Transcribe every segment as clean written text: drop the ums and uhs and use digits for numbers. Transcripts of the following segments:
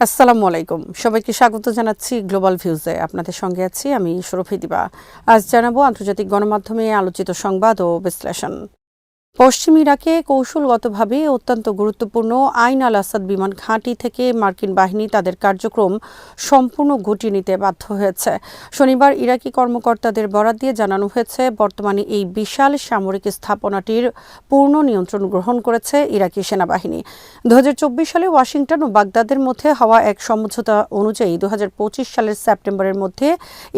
আসসালামু আলাইকুম, সবাইকে স্বাগত জানাচ্ছি গ্লোবাল ভিউজে। আপনাদের সঙ্গে আছি আমি সুরভি দিবা। আজ জানাবো আন্তর্জাতিক গণমাধ্যমে আলোচিত সংবাদ ও বিশ্লেষণ। পশ্চিম ইরাকে কৌশলগতভাবে অত্যন্ত গুরুত্বপূর্ণ আইন আল আসাদ বিমান ঘাঁটি থেকে মার্কিন বাহিনী তাদের কার্যক্রম সম্পূর্ণ গুটিয়ে নিতে বাধ্য হয়েছে। শনিবার ইরাকি কর্মকর্তাদের বরাত দিয়ে জানানো হয়েছে, বর্তমানে এই বিশাল সামরিক স্থাপনাটির পূর্ণ নিয়ন্ত্রণ গ্রহণ করেছে ইরাকি সেনাবাহিনী। 2024 সালে ওয়াশিংটন ও বাগদাদের মধ্যে হওয়া এক সমঝোতা অনুযায়ী 2025 সালের সেপ্টেম্বরের মধ্যে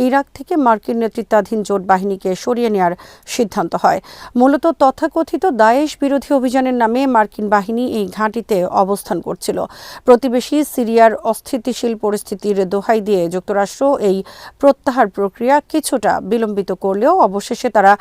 ইরাক থেকে মার্কিন নেতৃত্বাধীন জোট বাহিনীকে সরিয়ে নেওয়ার সিদ্ধান্ত হয়। মূলত তথাকথিত দায়েশ বিরোধী অভিযানের নামে মার্কিন বাহিনী এই ঘাঁটিতে অবস্থান করছিল। প্রতিবেশী সিরিয়ার অস্থিতিশীল পরিস্থিতির দোহাই দিয়ে যুক্তরাষ্ট্র এই প্রত্যাহার প্রক্রিয়া কিছুটা বিলম্বিত করলেও অবশেষে তারা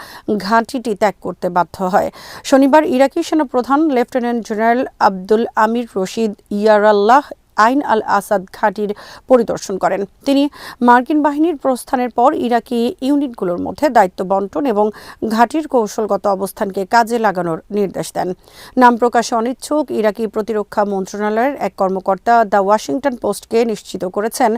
ঘাঁটিটি ত্যাগ করতে বাধ্য হয়। শনিবার ইরাকি সেনাপ্রধান লেফটেন্যান্ট জেনারেল আব্দুল আমির রশিদ ইয়ারাল্লাহ আইন আল আসাদ ঘাঁটির পরিদর্শন করেন। তিনি মার্কিন বাহিনীর প্রস্থানের পর ইরাকি ইউনিটগুলোর মধ্যে দায়িত্ব বন্টন এবং ঘাঁটির কৌশলগত অবস্থানকে কাজে লাগানোর নির্দেশ দেন। নাম প্রকাশে অনিচ্ছুক ইরাকি প্রতিরক্ষা মন্ত্রণালয়ের এক কর্মকর্তা দ্য ওয়াশিংটন পোস্টকে নিশ্চিত করেছেন,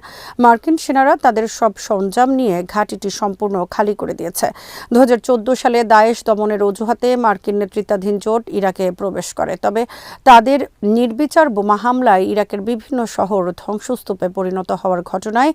মার্কিন সেনারা তাদের সব সরঞ্জাম নিয়ে ঘাঁটিটি সম্পূর্ণ খালি করে দিয়েছে। 2014 সালে দায়েশ দমনের অজুহাতে মার্কিন নেতৃত্বাধীন জোট ইরাকে প্রবেশ করে, তবে তাদের নির্বিচার বোমা হামলায় ইরাকের বিভিন্ন শহর ধ্বংসস্তূপে পরিণত হওয়ার ঘটনায়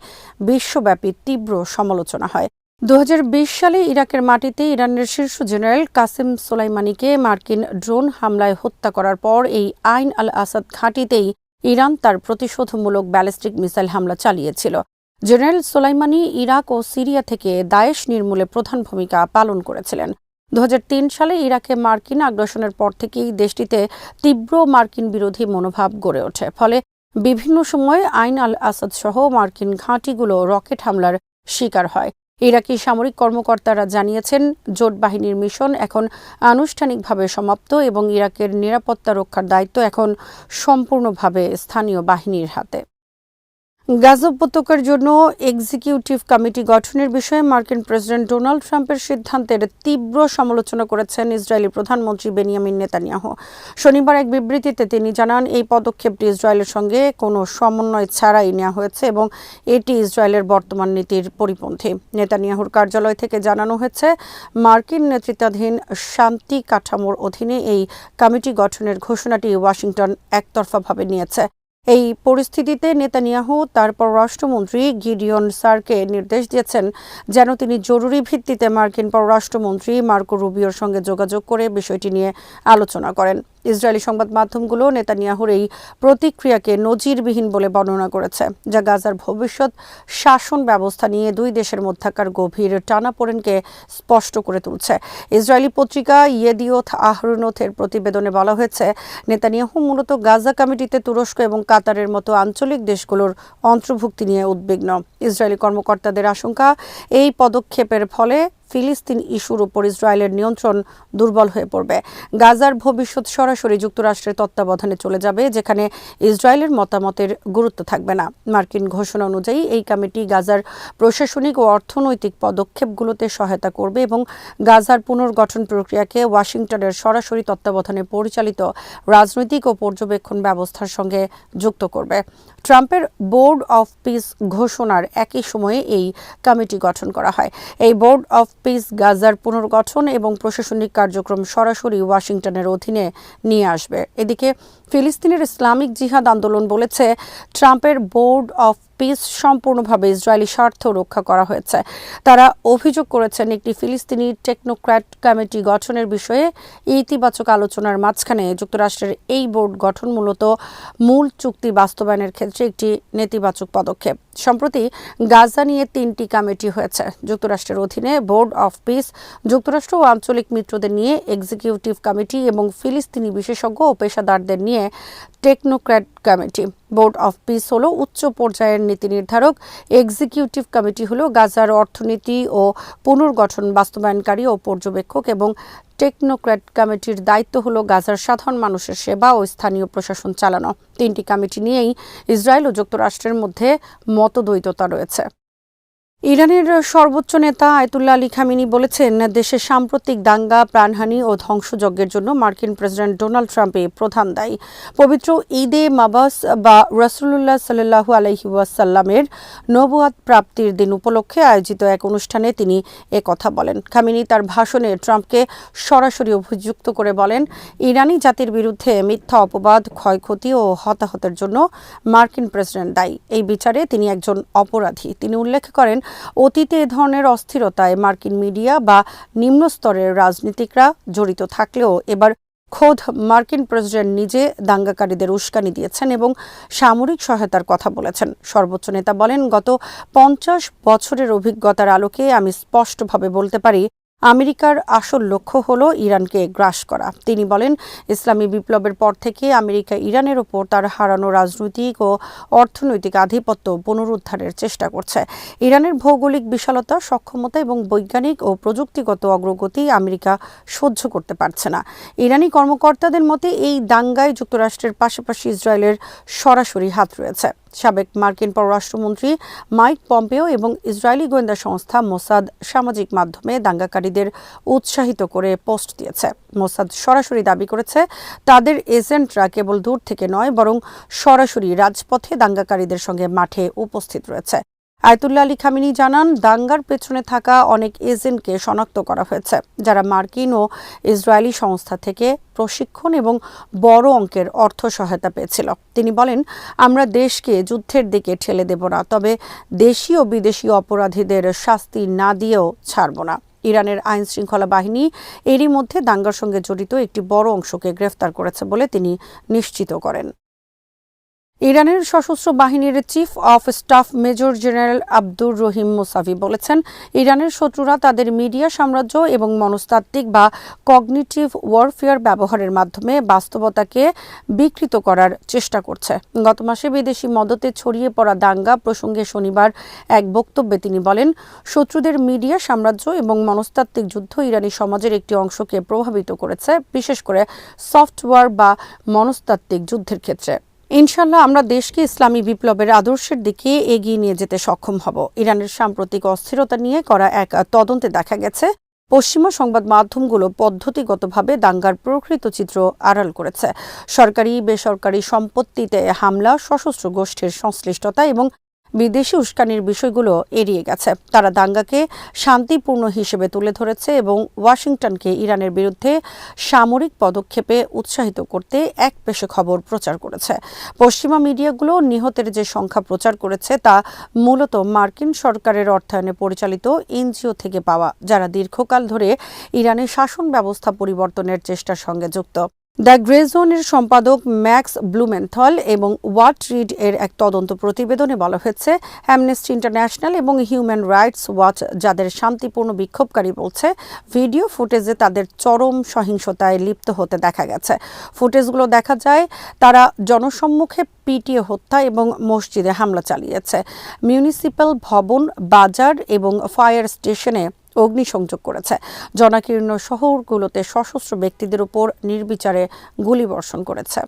বিশ্বব্যাপী তীব্র সমালোচনা হয়। 2020 সালে ইরাকের মাটিতে ইরানের শীর্ষ জেনারেল কাসেম সোলাইমানিকে মার্কিন ড্রোন হামলায় হত্যা করার পর এই আইন আল আসাদ ঘাঁটিতেই ইরান তার প্রতিশোধমূলক ব্যালিস্টিক মিসাইল হামলা চালিয়েছিল। জেনারেল সোলাইমানি ইরাক ও সিরিয়া থেকে দায়েশ নির্মূলে প্রধান ভূমিকা পালন করেছিলেন। 2003 সালে ইরাকে মার্কিন আগ্রাসনের পর থেকেই দেশটিতে তীব্র মার্কিন বিরোধী মনোভাব গড়ে ওঠে। ফলে বিভিন্ন সময়ে আইন আল আসাদ সহ মার্কিন ঘাঁটিগুলো রকেট হামলার শিকার হয়। ইরাকি সামরিক কর্মকর্তারা জানিয়েছেন, জোট বাহিনীর মিশন এখন আনুষ্ঠানিকভাবে সমাপ্ত এবং ইরাকের নিরাপত্তা রক্ষার দায়িত্ব এখন সম্পূর্ণভাবে স্থানীয় বাহিনীর হাতে। গাজা উপত্যকার জন্য এক্সিকিউটিভ কমিটি গঠনের বিষয়ে মার্কিন প্রেসিডেন্ট ডোনাল্ড ট্রাম্পের সিদ্ধান্তের তীব্র সমালোচনা করেছেন ইসরায়েলি প্রধানমন্ত্রী বেনিয়ামিন নেতানিয়াহু। শনিবার এক বিবৃতিতে তিনি জানান, এই পদক্ষেপটি ইসরায়েলের সঙ্গে কোনো সমন্বয় ছাড়াই নেওয়া হয়েছে এবং এটি ইসরায়েলের বর্তমান নীতির পরিপন্থী। নেতানিয়াহুর কার্যালয় থেকে জানানো হয়েছে, মার্কিন নেতৃত্বাধীন শান্তি কাঠামোর অধীনে এই কমিটি গঠনের ঘোষণাটি ওয়াশিংটন একতরফাভাবে নিয়েছে। এই পরিস্থিতিতে নেতানিয়াহু তার পররাষ্ট্রমন্ত্রী গিডিয়ন সারকে নির্দেশ দিয়েছেন যেন তিনি জরুরি ভিত্তিতে মার্কিন পররাষ্ট্রমন্ত্রী মার্কো রুবিওর সঙ্গে যোগাযোগ করে বিষয়টি নিয়ে আলোচনা করেন। ইসরায়েলি সংবাদ মাধ্যমগুলো নেতানিয়াহুর এই প্রতিক্রিয়াকে নজিরবিহীন বলে বর্ণনা করেছে, যা গাজার ভবিষ্যৎ শাসন ব্যবস্থা নিয়ে দুই দেশের মধ্যকার গভীর টানাপোড়েনকে স্পষ্ট করে তুলছে। ইসরায়েলি পত্রিকা ইয়েদিওথ আহরোনোথের প্রতিবেদনে বলা হয়েছে, নেতানিয়াহু মূলত গাজা কমিটিতে তুরস্ক এবং কাতারের মতো আঞ্চলিক দেশগুলোর অন্তর্ভুক্তি নিয়ে উদ্বিগ্ন। ইসরায়েলি কর্মকর্তাদের আশঙ্কা, এই পদক্ষেপের ফলে ফিলিস্তিন ইস্যুর উপর ইসরায়েলের নিয়ন্ত্রণ দুর্বল হয়ে পড়বে। গাজার ভবিষ্যৎ সরাসরি যুক্তরাষ্ট্রের তত্ত্বাবধানে চলে যাবে, যেখানে ইসরায়েলের মতামতের গুরুত্ব থাকবে না। মার্কিন ঘোষণা অনুযায়ী এই কমিটি গাজার প্রশাসনিক ও অর্থনৈতিক পদক্ষেপগুলোতে সহায়তা করবে এবং গাজার পুনর্গঠন প্রক্রিয়াকে ওয়াশিংটনের সরাসরি তত্ত্বাবধানে পরিচালিত রাজনৈতিক ও পর্যবেক্ষণ ব্যবস্থার সঙ্গে যুক্ত করবে। ট্রাম্পের বোর্ড অফ পিস ঘোষণার একই সময়ে এই কমিটি গঠন করা হয়। এই বোর্ড অফ পিস গাজার পুনর্গঠন এবং প্রশাসনিক কার্যক্রম সরাসরি ওয়াশিংটনের অধীনে নিয়ে আসবে। এদিকে ফিলিস্তিনের ইসলামিক জিহাদ আন্দোলন বলেছে, ট্রাম্পের বোর্ড অফ পিস সম্পূর্ণভাবে ইসরায়েলি স্বার্থ রক্ষা করা হয়েছে। তারা অভিযোগ করেছেন, একটি ফিলিস্তিনি টেকনোক্র্যাট কমিটি গঠনের বিষয়ে ইতিবাচক আলোচনার মাঝখানে যুক্তরাষ্ট্রের এই বোর্ড গঠন মূলত মূল চুক্তি বাস্তবায়নের ক্ষেত্রে একটি নেতিবাচক পদক্ষেপ। সম্প্রতি গাজা নিয়ে 3টি কমিটি হয়েছে। যুক্তরাষ্ট্রের অধীনে বোর্ড অফ পিস, যুক্তরাষ্ট্র ও আঞ্চলিক মিত্রদের নিয়ে এক্সিকিউটিভ কমিটি এবং ফিলিস্তিনি বিশেষজ্ঞ ও পেশাদারদের নিয়ে technocrat committee. Board of piece হলো উচ্চ পর্যায়ের নীতি নির্ধারক, এক্সিকিউটিভ কমিটি হলো গাজার অর্থনীতি ও পুনর্গঠন বাস্তবায়নকারী ও পর্যবেক্ষক এবং টেকনোক্র্যাট কমিটির দায়িত্ব হলো গাজার সাধারণ মানুষের সেবা ও স্থানীয় প্রশাসন চালানো। 3টি কমিটি নিয়েই ইসরায়েল ও যুক্তরাষ্ট্রের মধ্যে মতদ্বৈততা রয়েছে। ইরানের সর্বোচ্চ নেতা আয়াতুল্লাহ আলী খামেনি বলেছেন, দেশের সাম্প্রতিক দাঙ্গা, প্রাণহানি ও ধ্বংসযজ্ঞের জন্য মার্কিন প্রেসিডেন্ট ডোনাল্ড ট্রাম্পই প্রধান দায়ী। পবিত্র ঈদে মাবাস বা রাসূলুল্লাহ সাল্লাল্লাহু আলাইহি ওয়াসাল্লামের নবুয়াত প্রাপ্তির দিন উপলক্ষে আয়োজিত এক অনুষ্ঠানে তিনি কথা বলেন। খামেনি তার ভাষণে ট্রাম্পকে সরাসরি অভিযুক্ত করে বলেন, ইরানি জাতির বিরুদ্ধে মিথ্যা অপবাদ, ক্ষয়ক্ষতি ও হতাহতের জন্য মার্কিন প্রেসিডেন্ট দায়ী। এই বিচারে তিনি একজন অপরাধী। তিনি উল্লেখ করেন, অতীতে এ ধরনের অস্থিরতায় মার্কিন মিডিয়া বা নিম্ন স্তরের রাজনীতিকরা জড়িত থাকলেও এবার খোদ মার্কিন প্রেসিডেন্ট নিজে দাঙ্গাকারীদের উস্কানি দিয়েছেন এবং সামরিক সহায়তার কথা বলেছেন। সর্বোচ্চ নেতা বলেন, গত 50 বছরের অভিজ্ঞতার আলোকে আমি স্পষ্টভাবে বলতে পারি, আমেরিকার আসল লক্ষ্য হল ইরানকে গ্রাস করা। তিনি বলেন, ইসলামী বিপ্লবের পর থেকে আমেরিকা ইরানের ওপর তার হারানো রাজনৈতিক ও অর্থনৈতিক আধিপত্য পুনরুদ্ধারের চেষ্টা করছে। ইরানের ভৌগোলিক বিশালতা, সক্ষমতা এবং বৈজ্ঞানিক ও প্রযুক্তিগত অগ্রগতি আমেরিকা সহ্য করতে পারছে না। ইরানি কর্মকর্তাদের মতে এই দাঙ্গায় যুক্তরাষ্ট্রের পাশাপাশি ইসরায়েলের সরাসরি হাত রয়েছে। সাবেক মার্কিন পররাষ্ট্রমন্ত্রী মাইক পম্পেও এবং ইসরায়েলি গোয়েন্দা সংস্থা মোসাদ সামাজিক মাধ্যমে দাঙ্গাকারীদের উৎসাহিত করে পোস্ট দিয়েছে। মোসাদ সরাসরি দাবি করেছে, তাদের এজেন্টরা কেবল দূর থেকে নয়, বরং সরাসরি রাজপথে দাঙ্গাকারীদের সঙ্গে মাঠে উপস্থিত রয়েছে। আয়াতুল্লাহ আলী খামেনি জানান, দাঙ্গার পেছনে থাকা অনেক এজেন্টকে শনাক্ত করা হয়েছে, যারা মার্কিন ও ইসরায়েলি সংস্থা থেকে প্রশিক্ষণ এবং বড় অঙ্কের অর্থ সহায়তা পেয়েছিল। তিনি বলেন, আমরা দেশকে যুদ্ধের দিকে ঠেলে দেব না, তবে দেশি ও বিদেশি অপরাধীদের শাস্তি না দিয়েও ছাড়ব না। ইরানের আইন শৃঙ্খলা বাহিনী এরই মধ্যে দাঙ্গার সঙ্গে জড়িত একটি বড় অংশকে গ্রেফতার করেছে বলে তিনি নিশ্চিত করেন। ইরানের সশস্ত্র বাহিনীর chief of staff major general Abdur Rahim Musavi বলেছেন, ইরানের শত্রুরা তাদের মিডিয়া সাম্রাজ্য এবং মনস্তাত্ত্বিক বা কগনিটিভ ওয়ারফেয়ার ব্যবহারের মাধ্যমে বাস্তবতাকে বিকৃত করার চেষ্টা করছে। গত মাসে বিদেশি মদতে ছড়িয়ে পড়া দাঙ্গা প্রসঙ্গে শনিবার এক বক্তব্যে তিনি বলেন, শত্রুদের মিডিয়া সাম্রাজ্য এবং মনস্তাত্ত্বিক যুদ্ধ ইরানি সমাজের একটি অংশকে প্রভাবিত করেছে, বিশেষ করে সফটওয়্যার বা মনস্তাত্ত্বিক যুদ্ধের ক্ষেত্রে। ইনশাল্লাহ আমরা দেশকে ইসলামী বিপ্লবের আদর্শের দিকে এগিয়ে নিয়ে যেতে সক্ষম হব। ইরানের সাম্প্রতিক অস্থিরতা নিয়ে করা এক তদন্তে দেখা গেছে, পশ্চিমা সংবাদ মাধ্যমগুলো পদ্ধতিগতভাবে দাঙ্গার প্রকৃত চিত্র আড়াল করেছে। সরকারি বেসরকারি সম্পত্তিতে হামলা, সশস্ত্র গোষ্ঠীর সংশ্লিষ্টতা এবং বিদেশি উস্কানির বিষয়গুলো এড়িয়ে গেছে। তারা দাঙ্গাকে শান্তিপূর্ণ হিসেবে তুলে ধরেছে এবং ওয়াশিংটনকে ইরানের বিরুদ্ধে সামরিক পদক্ষেপে উৎসাহিত করতে একপেশে খবর প্রচার করেছে। পশ্চিমা মিডিয়াগুলো নিহতের যে সংখ্যা প্রচার করেছে তা মূলত মার্কিন সরকারের অর্থায়নে পরিচালিত এনজিও থেকে পাওয়া, যারা দীর্ঘকাল ধরে ইরানের শাসন ব্যবস্থা পরিবর্তনের চেষ্টার সঙ্গে যুক্ত। দ্য গ্রে জোনের সম্পাদক ম্যাক্স ব্লুমেনথল এবং ওয়াট রিড এর এক তদন্ত প্রতিবেদনে বলা হয়েছে, অ্যামনেস্টি ইন্টারন্যাশনাল এবং হিউম্যান রাইটস ওয়াচ যাদের শান্তিপূর্ণ বিক্ষোভকারী বলছে, ভিডিও ফুটেজে তাদের চরম সহিংসতায় লিপ্ত হতে দেখা গেছে। ফুটেজগুলো দেখা যায় তারা জনসম্মুখে পিটিয়ে হত্যা এবং মসজিদে হামলা চালিয়েছে, মিউনিসিপ্যাল ভবন, বাজার এবং ফায়ার স্টেশনে অগ্নিসংযোগ করেছে, জনাকীর্ণ শহরগুলোতে সশস্ত্র ব্যক্তিদের উপর নির্বিচারে গুলিবর্ষণ করেছে।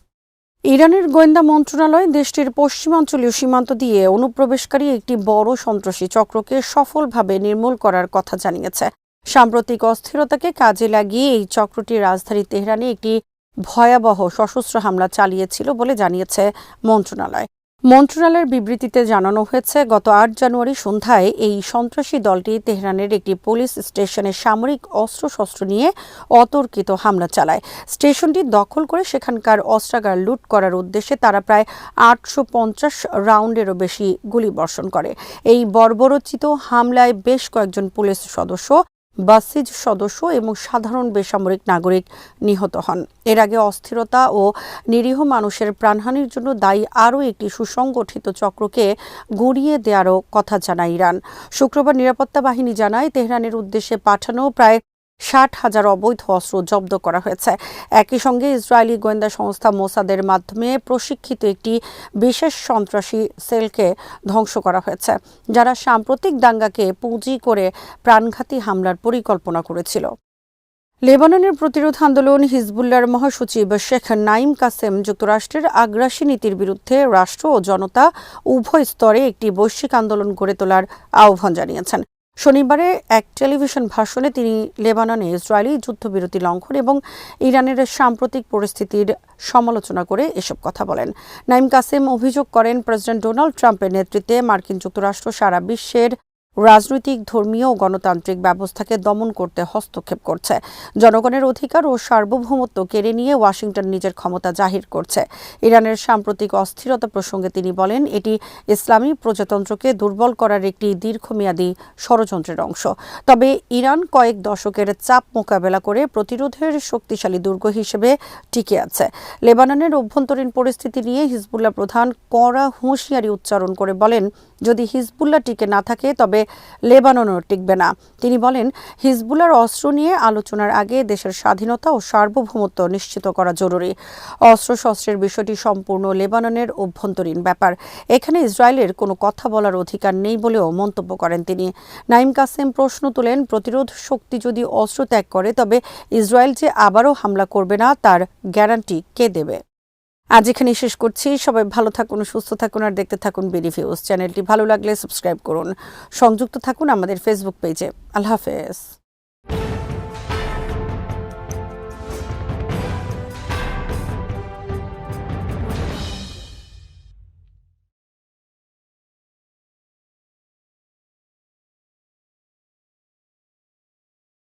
ইরানের গোয়েন্দা মন্ত্রণালয় দেশটির পশ্চিমাঞ্চলীয় সীমান্ত দিয়ে অনুপ্রবেশকারী একটি বড় সন্ত্রাসী চক্রকে সফলভাবে নির্মূল করার কথা জানিয়েছে। সাম্প্রতিক অস্থিরতাকে কাজে লাগিয়ে এই চক্রটি রাজধানী তেহরানে একটি ভয়াবহ সশস্ত্র হামলা চালিয়েছিল বলে জানিয়েছে মন্ত্রণালয়। মন্ত্রণালয়ের বিবৃতিতে জানানো হয়েছে, গত 8 জানুয়ারি সন্ধ্যায় এই সন্ত্রাসী দলটি তেহরানের একটি পুলিশ স্টেশনে সামরিক অস্ত্রশস্ত্র নিয়ে অতর্কিত হামলা চালায়। স্টেশনটি দখল করে সেখানকার অস্ত্রাগার লুট করার উদ্দেশ্যে তারা প্রায় 850 রাউন্ডেরও বেশি গুলিবর্ষণ করে। এই বর্বরোচিত হামলায় বেশ কয়েকজন পুলিশ সদস্য, বাসিজ সদস্য এবং সাধারণ বেসামরিক নাগরিক নিহত হন। এর আগে অস্থিরতা ও নিরীহ মানুষের প্রাণহানির জন্য দায়ী আরও একটি সুসংগঠিত চক্রকে গুঁড়িয়ে দেওয়ারও কথা জানায় ইরান। শুক্রবার নিরাপত্তা বাহিনী জানায়, তেহরানের উদ্দেশ্যে পাঠানো প্রায় 60,000 অবৈধ অস্ত্র জব্দ করা হয়েছে। একই সঙ্গে ইসরায়েলি গোয়েন্দা সংস্থা মোসাদের মাধ্যমে প্রশিক্ষিত একটি বিশেষ সন্ত্রাসী সেলকে ধ্বংস করা হয়েছে, যারা সাম্প্রতিক দাঙ্গাকে পুঁজি করে প্রাণঘাতী হামলার পরিকল্পনা করেছিল। লেবাননের প্রতিরোধ আন্দোলন হিজবুল্লাহর মহাসচিব শেখ নাঈম কাসেম যুক্তরাষ্ট্রের আগ্রাসী নীতির বিরুদ্ধে রাষ্ট্র ও জনতা উভয় স্তরে একটি বৈশ্বিক আন্দোলন গড়ে তোলার আহ্বান জানিয়েছেন। শনিবারে এক টেলিভিশন ভাষণে তিনি লেবাননে ইসরায়েলি যুদ্ধবিরতি লঙ্ঘন এবং ইরানের সাম্প্রতিক পরিস্থিতির সমালোচনা করে এসব কথা বলেন। নাঈম কাসেম অভিযোগ করেন, প্রেসিডেন্ট ডোনাল্ড ট্রাম্পের নেতৃত্বে মার্কিন যুক্তরাষ্ট্র সারা বিশ্বের রাজনৈতিক, ধর্মীয় ও গণতান্ত্রিক ব্যবস্থাকে দমন করতে হস্তক্ষেপ করছে। জনগণের অধিকার ও সার্বভৌমত্ব কেড়ে নিয়ে ওয়াশিংটন নিজের ক্ষমতা জাহির করছে। ইরানের সাম্প্রতিক অস্থিরতা প্রসঙ্গে তিনি বলেন, এটি ইসলামী প্রজাতন্ত্রকে দুর্বল করার একটি দীর্ঘমেয়াদী ষড়যন্ত্রের অংশ। তবে ইরান কয়েক দশকের চাপ মোকাবেলা করে প্রতিরোধের শক্তিশালী দুর্গ হিসেবে টিকে আছে। লেবাননের অভ্যন্তরীণ পরিস্থিতি নিয়ে হিজবুল্লাহ প্রধান কড়া হুঁশিয়ারি উচ্চারণ করে বলেন, যদি হিজবুল্লাহ টিকে না থাকে তবে লেবাননও টিকবে না। তিনি বলেন, হিজবুল্লাহর অস্ত্র নিয়ে আলোচনার আগে দেশের স্বাধীনতা ও সার্বভৌমত্ব নিশ্চিত করা জরুরি। অস্ত্রশস্ত্রের বিষয়টি সম্পূর্ণ লেবাননের অভ্যন্তরীণ ব্যাপার। এখানে ইসরায়েলের কোনো কথা বলার অধিকার নেই বলেও মন্তব্য করেন তিনি। নাঈম কাসেম প্রশ্ন তোলেন, প্রতিরোধ শক্তি যদি অস্ত্র ত্যাগ করে তবে ইসরায়েল যে আবারও হামলা করবে না তার গ্যারান্টি কে দেবে? আজ এখানেই শেষ করছি। সবাই ভালো থাকুন, সুস্থ থাকুন আর দেখতে থাকুন বিডি ভিউজ। চ্যানেলটি ভালো লাগলে সাবস্ক্রাইব করুন। সংযুক্ত থাকুন আমাদের ফেসবুক পেজে। আল্লাহ হাফেজ।